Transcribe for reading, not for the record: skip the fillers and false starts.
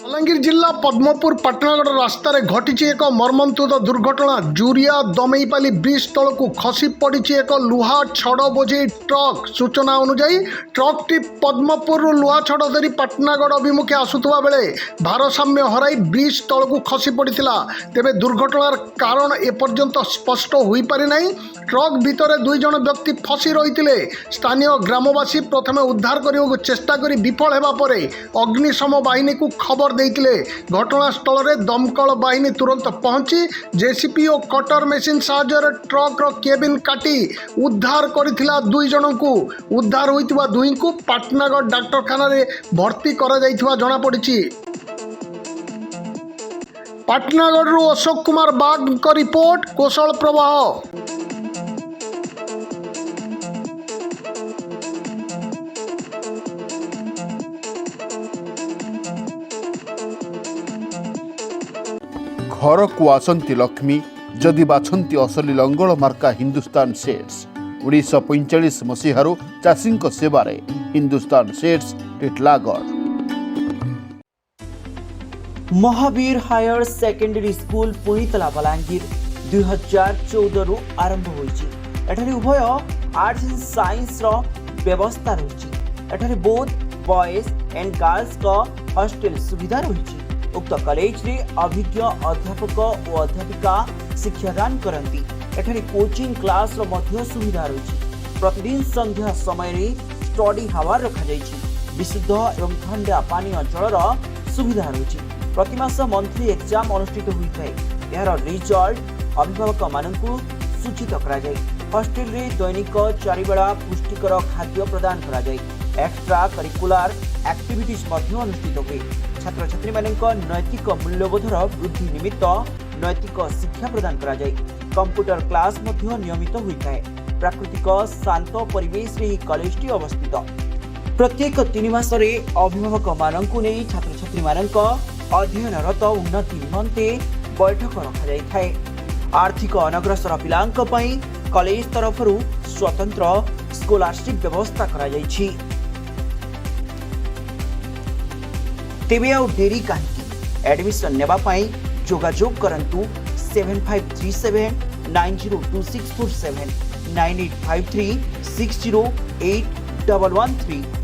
बलांगीर जिला पद्मपुर पाटनागढ़ रास्तार घटी एक मर्मन्तुद दुर्घटना। जूरिया दमईपाली ब्रिज तल को खसी पड़ी एक लुहा छड़ बोझे ट्रक। सूचना अनुसार ट्रकटी पद्मपुर लुहा छड़ धरी पाटनागढ़ अभिमुखे आसुवा बेले भारसाम्य हराई ब्रिज तल को खसी पड़ा। तेरे दुर्घटनार कारण एपर्यंत स्पष्ट हो पारि नहीं। ट्रक भितर दुई जन व्यक्ति फसी रही। स्थानीय ग्रामवासी प्रथमे उद्धार करने को चेष्टा कर विफल होगा पर अग्निशम बाहिनी को खबर देते। घटनास्थल में दमकल बाहिनी तुरंत पहुंची जेसीपी और कटर मेसीन साहाय्य ट्रक्र केबिन काटी उद्धार करथिला। दुई जन को उद्धार होइतिबा दुई को पाटनागढ़ डाक्तरखाना रे भर्ती करा जाइथिबा जणा पड़िछि। पाटनागढ़ अशोक कुमार बाग को रिपोर्ट, कौशल प्रवाह। घर को आसंती लक्ष्मी जदि बाछंती असली लंगल मार्का हिंदुस्तान सेट्स। 1945 मसीहारू चाषी सेवारे हिंदुस्तान सेट्स Titlagarh. Mahavir higher secondary school पुणीतला बलांगीर 2014 रु आरंभ होइछि। एठारे उभय आर्ट्स एंड साइंस रो व्यवस्था रहिछि। एठारे बोथ बॉयज एंड गर्ल्स का हॉस्टल सुविधा रहिछि। उक्त कॉलेज रे अभिज्ञ अध्यापक और अध्यापिका शिक्षादान करती। एठारे कोचिंग क्लास रो मध्य सुविधा रहिछि। प्रतिदिन संध्या समय रे स्टडी हावर रखा जाइछि। विशुद्ध एवं ठंडा पानीय जलर सुविधा रहिछि। प्रतिमास मंथली एग्जाम अनुष्ठित होइଥାଏ। यार रिजल्ट अभिभावक माननकु सूचित करा जाय। हॉस्टल रे दैनिक 4 बेला पुष्टिकर खाद्य प्रदान करा जाय। एक्स्ट्रा करिकुलर एक्टिविटीज मध्य अनुष्ठित हुए। छात्र छात्री मानक नैतिक मूल्यबोधर वृद्धि निमित्त नैतिक शिक्षा प्रदान करा जाय। कंप्यूटर क्लास मध्य नियमित होइଥାଏ। प्राकृतिक शांत परिवेश रे कॉलेजटी अवस्थित। प्रत्येक 3 मास रे अभिभावक माननकु नै छात्र छात्री मानक अध्ययनरत उन्नति निमंते बैठक रखा जाइଥାଏ। आर्थिक अनग्रसर पिलांक पई कॉलेज तरफरु स्वतंत्र स्कॉलरशिप व्यवस्था करा जाइछि। तेबे आउ डेरी काहेकि? एडमिशन नेबा पई जोगाजोग करंतु 7537 902647 9853 608113।